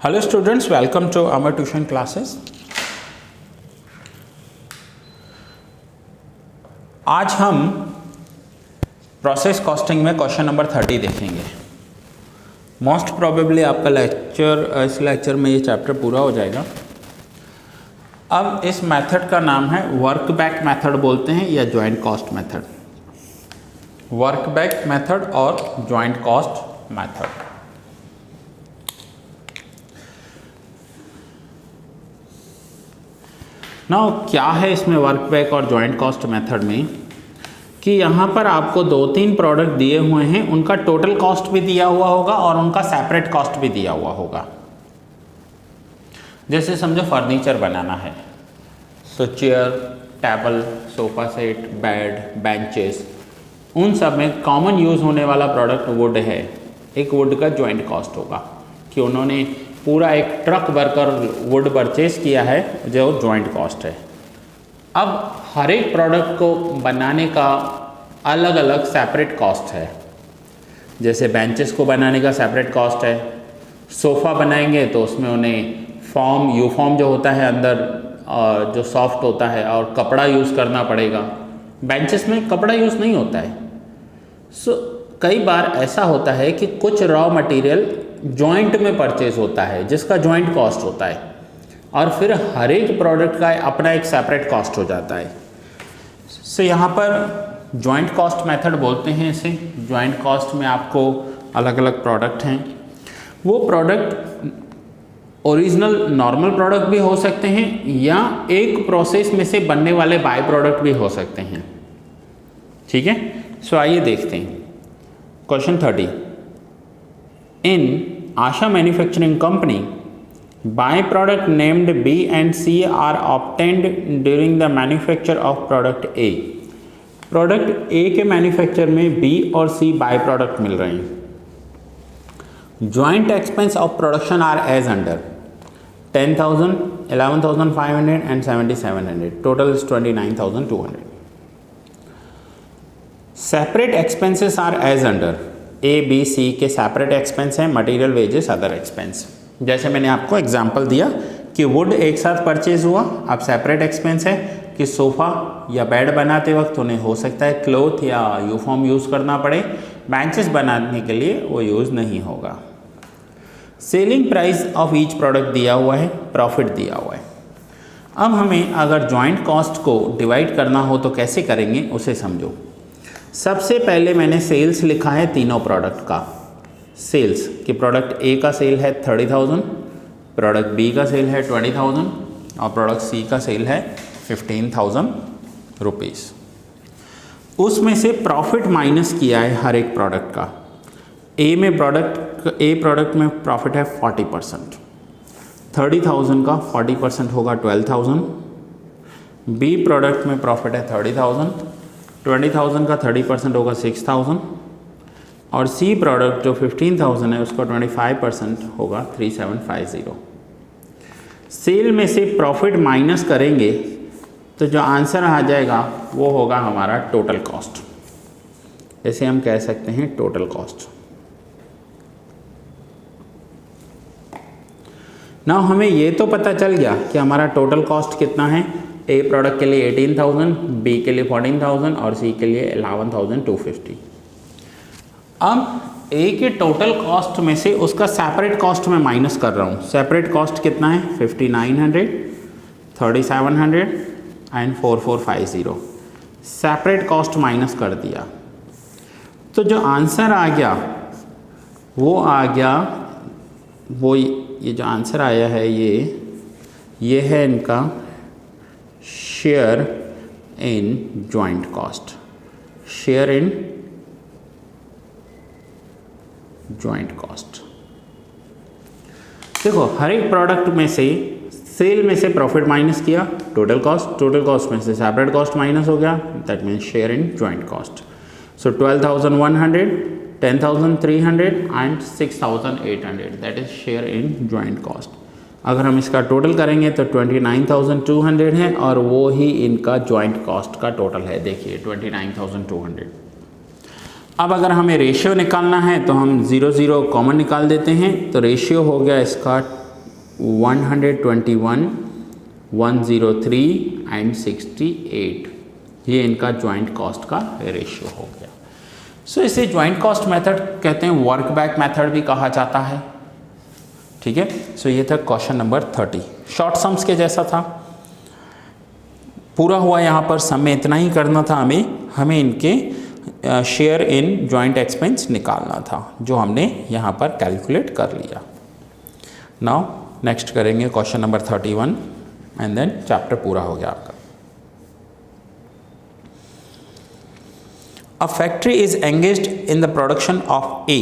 Hello students, welcome to our tuition classes. आज हम process costing में क्वेश्चन नंबर 30 देखेंगे। मोस्ट प्रोबेबली आपका इस लेक्चर में ये चैप्टर पूरा हो जाएगा। अब इस मेथड का नाम है वर्क बैक मेथड बोलते हैं या joint cost method. Work back method और जॉइंट कॉस्ट मेथड। नाउ क्या है इसमें वर्क बैक और जॉइंट कॉस्ट मेथड में कि यहाँ पर आपको 2-3 प्रोडक्ट दिए हुए हैं, उनका टोटल कॉस्ट भी दिया हुआ होगा और उनका सेपरेट कॉस्ट भी दिया हुआ होगा। जैसे समझो फर्नीचर बनाना है, so chair, table, sofa set, bed, benches, उन सब में कॉमन यूज़ होने वाला प्रोडक्ट वुड है। एक वुड का जॉइंट कॉस्ट होगा कि उन्होंने पूरा एक ट्रक भरकर वुड परचेज किया है, जो जॉइंट कॉस्ट है। अब हर एक प्रोडक्ट को बनाने का अलग अलग सेपरेट कॉस्ट है। जैसे बेंचेस को बनाने का सेपरेट कॉस्ट है। सोफ़ा बनाएंगे तो उसमें उन्हें यूफॉर्म जो होता है अंदर जो सॉफ्ट होता है और कपड़ा यूज़ करना पड़ेगा। बेंचेस में कपड़ा यूज़ नहीं होता है। कई बार ऐसा होता है कि कुछ रॉ मटेरियल जॉइंट में परचेज होता है जिसका जॉइंट कॉस्ट होता है, और फिर हर एक प्रोडक्ट का अपना एक सेपरेट कॉस्ट हो जाता है। यहाँ पर जॉइंट कॉस्ट मेथड बोलते हैं इसे। जॉइंट कॉस्ट में आपको अलग अलग प्रोडक्ट हैं। वो प्रोडक्ट ओरिजिनल नॉर्मल प्रोडक्ट भी हो सकते हैं या एक प्रोसेस में से बनने वाले बाय प्रोडक्ट भी हो सकते हैं। ठीक है, आइए देखते हैं question 30। In Asha Manufacturing Company, byproduct named B and C are obtained during the manufacture of product A. Product A के manufacture में B और C byproduct मिल रहे हैं। Joint expense of production are as under: 10,000, 11,500 and 7,700. Total is 29,200. Separate expenses are as under: A B C के separate expense हैं, material, wages, other expense. जैसे मैंने आपको एग्जांपल दिया कि वुड एक साथ परचेज हुआ, अब सेपरेट एक्सपेंस है कि सोफ़ा या बेड बनाते वक्त उन्हें हो सकता है क्लॉथ या यूफॉर्म यूज़ करना पड़े, बेंचेस बनाने के लिए वो यूज़ नहीं होगा। Selling price of each product दिया हुआ है, प्रॉफिट दिया हुआ है। अब हमें अगर जॉइंट कॉस्ट को डिवाइड करना हो तो कैसे करेंगे उसे समझो। सबसे पहले मैंने सेल्स लिखा है तीनों प्रोडक्ट का। सेल्स कि प्रोडक्ट ए का सेल है 30,000, प्रोडक्ट बी का सेल है 20,000 और प्रोडक्ट सी का सेल है 15,000 रुपीज़। उसमें से प्रॉफिट माइनस किया है हर एक प्रोडक्ट का। ए प्रोडक्ट में प्रॉफिट है 40%, 30,000 का 40% होगा 12,000। बी प्रोडक्ट में प्रॉफिट है 30,000, 20,000 का 30% होगा 6,000, और सी प्रोडक्ट जो 15,000 है उसका 25% होगा 3,750। सेल में से प्रॉफिट माइनस करेंगे तो जो आंसर आ जाएगा वो होगा हमारा टोटल कॉस्ट। इसे हम कह सकते हैं टोटल कॉस्ट। नाउ हमें ये तो पता चल गया कि हमारा टोटल कॉस्ट कितना है। ए प्रोडक्ट के लिए 18,000, बी के लिए 14,000 और सी के लिए 11,250। अब ए के टोटल कॉस्ट में से उसका सेपरेट कॉस्ट मैं माइनस कर रहा हूँ। सेपरेट कॉस्ट कितना है? 5,900, 3,700 एंड 4,450। सेपरेट कॉस्ट माइनस कर दिया तो जो आंसर आ गया ये जो आंसर आया है ये है इनका share in joint cost. Share in joint cost. देखो, हर एक प्रोडक्ट में से सेल में से प्रॉफिट माइनस किया, टोटल कॉस्ट में से सेपरेट कॉस्ट माइनस हो गया, that means share in joint cost. So 12,100, 10,300 and 6,800, that is share in joint cost. अगर हम इसका टोटल करेंगे तो 29,200 है और वो ही इनका जॉइंट कॉस्ट का टोटल है। देखिए 29,200। अब अगर हमें रेशियो निकालना है तो हम 0 0 कॉमन निकाल देते हैं, तो रेशियो हो गया इसका 121, 103 एंड 68, ये इनका ज्वाइंट कॉस्ट का रेशियो हो गया। सो इसे ज्वाइंट कॉस्ट मेथड कहते हैं, वर्क बैक मेथड भी कहा जाता है। ठीक है, सो ये था क्वेश्चन नंबर 30, शॉर्ट सम्स के जैसा था, पूरा हुआ। यहाँ पर सम में इतना ही करना था, हमें इनके शेयर इन जॉइंट एक्सपेंस निकालना था, जो हमने यहाँ पर कैलकुलेट कर लिया। नाउ नेक्स्ट करेंगे question number 31 and then chapter पूरा हो गया आपका। A factory is engaged in the production of A,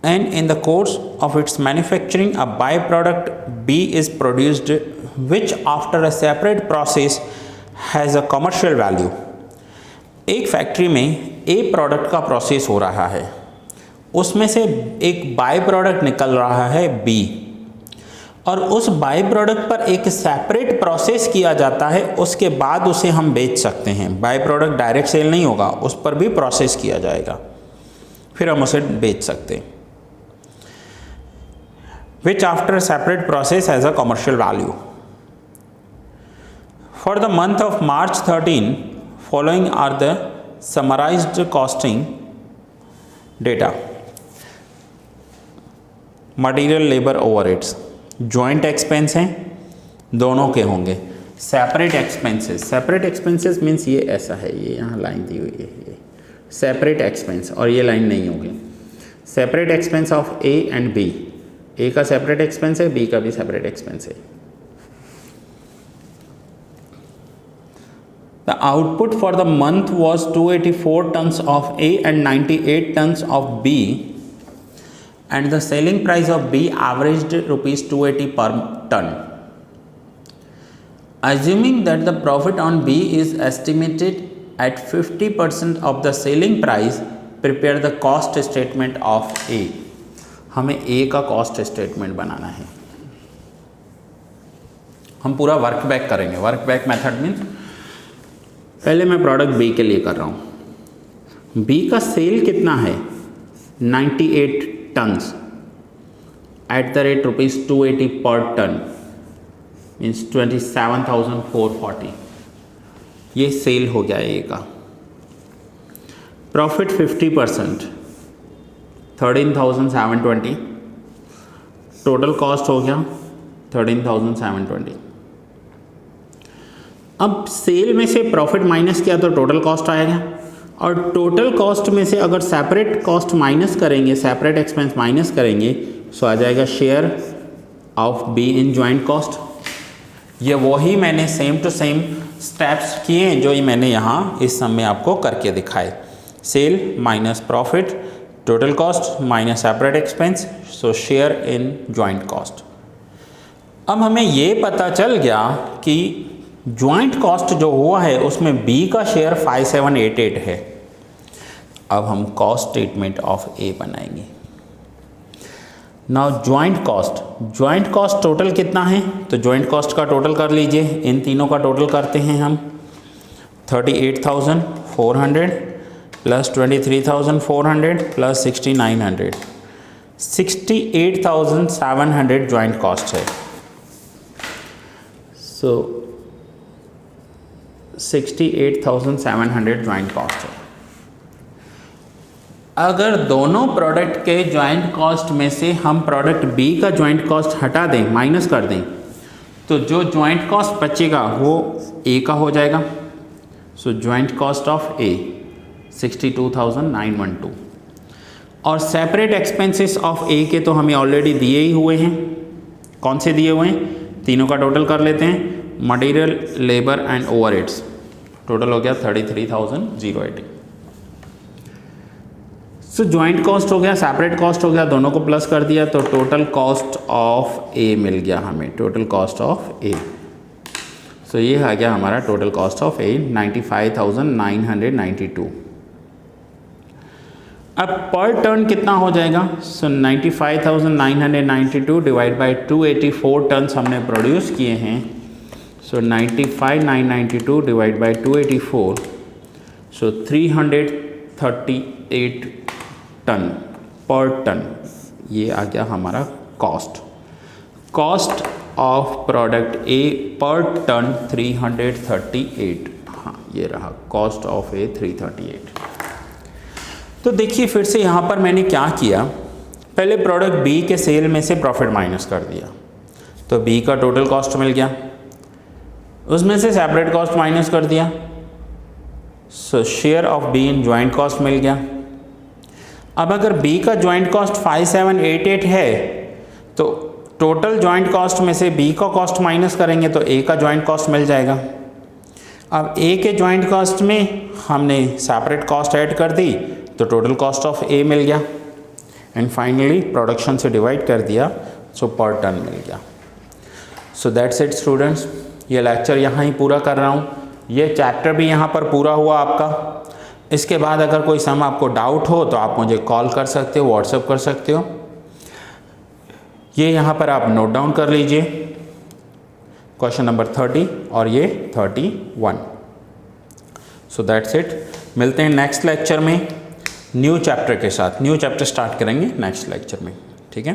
and in the course of its manufacturing a byproduct B is produced, which after a separate process has a commercial value. एक factory में A product का process हो रहा है, उसमें से एक by product निकल रहा है B, और उस बाय प्रोडक्ट पर एक सेपरेट प्रोसेस किया जाता है, उसके बाद उसे हम बेच सकते हैं। बाय प्रोडक्ट डायरेक्ट सेल नहीं होगा, उस पर भी प्रोसेस किया जाएगा, फिर हम उसे बेच सकते हैं। Which after separate process has a commercial value. For the month of March 13 following are the summarised costing data. Material, labour, overheads joint expense हैं, दोनों के होंगे। सेपरेट एक्सपेंसेस मीन्स ये ऐसा है, ये यहाँ लाइन दी हुई है, ये सेपरेट एक्सपेंस, और ये लाइन नहीं होगी। Separate expense of A and B, A का सेपरेट एक्सपेंस है, बी का भी सेपरेट एक्सपेंस है। The output for the month was 284 tons of A and 98 tons of B, and the selling price of B averaged rupees 280 per ton. Assuming that the profit on B is estimated at 50% of the selling price, prepare the cost statement of A. हमें A का cost statement बनाना है। हम पूरा work back करेंगे। Work back method means पहले मैं product B के लिए कर रहा हूँ। B का सेल कितना है? 98 tons at the rate rupees 280 पर टन, मीन्स 27,440, ये सेल हो गया ए का। प्रॉफिट 50%, 13,720, टोटल कॉस्ट हो गया 13,720। अब सेल में से प्रॉफिट माइनस किया तो टोटल कॉस्ट आएगा, और टोटल कॉस्ट में से अगर सेपरेट कॉस्ट माइनस करेंगे, सेपरेट एक्सपेंस माइनस करेंगे, सो आ जाएगा share of B in joint cost. ये वही मैंने सेम टू सेम स्टेप्स किए जो ही मैंने यहाँ इस सम में आपको करके दिखाए। Sale minus profit, total cost minus separate expense, so share in joint cost. अब हमें ये पता चल गया कि जॉइंट कॉस्ट जो हुआ है उसमें बी का शेयर 5788 है। अब हम कॉस्ट स्टेटमेंट ऑफ ए बनाएंगे। नाउ जॉइंट कॉस्ट टोटल कितना है, तो जॉइंट कॉस्ट का टोटल कर लीजिए। इन तीनों का टोटल करते हैं हम। 38,400 प्लस 23,400 प्लस 6,900, 68,700 जॉइंट कॉस्ट है। सो 68,700 जॉइंट कॉस्ट है। अगर दोनों प्रोडक्ट के जॉइंट कॉस्ट में से हम प्रोडक्ट बी का जॉइंट कॉस्ट हटा दें, माइनस कर दें, तो जो जॉइंट कॉस्ट बचेगा वो ए का हो जाएगा। सो जॉइंट कॉस्ट ऑफ ए 62,912, और सेपरेट एक्सपेंसेस ऑफ ए के तो हमें ऑलरेडी दिए ही हुए हैं। कौन से दिए हुए हैं? तीनों का टोटल कर लेते हैं। Material, labour and overheads, total हो गया 33,080। सो जॉइंट कॉस्ट हो गया, सेपरेट कॉस्ट हो गया, दोनों को प्लस कर दिया तो टोटल कॉस्ट ऑफ ए मिल गया हमें। टोटल कॉस्ट ऑफ ए, सो ये आ गया हमारा टोटल कॉस्ट ऑफ ए 95,992। अब पर टन कितना हो जाएगा? सो 95,992 डिवाइड बाई 284 टन्स हमने प्रोड्यूस किए हैं। सो 95,992 डिवाइड बाई 284, सो 338 टन पर टन, ये आ गया हमारा कॉस्ट। कॉस्ट ऑफ प्रोडक्ट ए पर टन 338, हाँ ये रहा कॉस्ट ऑफ ए 338। तो देखिए फिर से यहाँ पर मैंने क्या किया, पहले प्रोडक्ट बी के सेल में से प्रॉफिट माइनस कर दिया, तो बी का टोटल कॉस्ट मिल गया, उसमें से सेपरेट कॉस्ट माइनस कर दिया, so share of B in joint cost मिल गया। अब अगर बी का ज्वाइंट कॉस्ट 5788 है तो टोटल ज्वाइंट कॉस्ट में से बी का कॉस्ट माइनस करेंगे तो ए का ज्वाइंट कॉस्ट मिल जाएगा। अब ए के ज्वाइंट कॉस्ट में हमने सेपरेट कॉस्ट ऐड कर दी तो टोटल कॉस्ट ऑफ ए मिल गया, एंड फाइनली प्रोडक्शन से डिवाइड कर दिया सो पर टन मिल गया। सो दैट्स इट स्टूडेंट्स, ये लेक्चर यहाँ ही पूरा कर रहा हूँ, ये चैप्टर भी यहाँ पर पूरा हुआ आपका। इसके बाद अगर कोई सम आपको डाउट हो तो आप मुझे कॉल कर सकते हो, व्हाट्सएप कर सकते हो। ये यहाँ पर आप नोट डाउन कर लीजिए, क्वेश्चन नंबर 30 और ये 31। सो दैट्स इट, मिलते हैं नेक्स्ट लेक्चर में न्यू चैप्टर के साथ। न्यू चैप्टर स्टार्ट करेंगे नेक्स्ट लेक्चर में, ठीक है।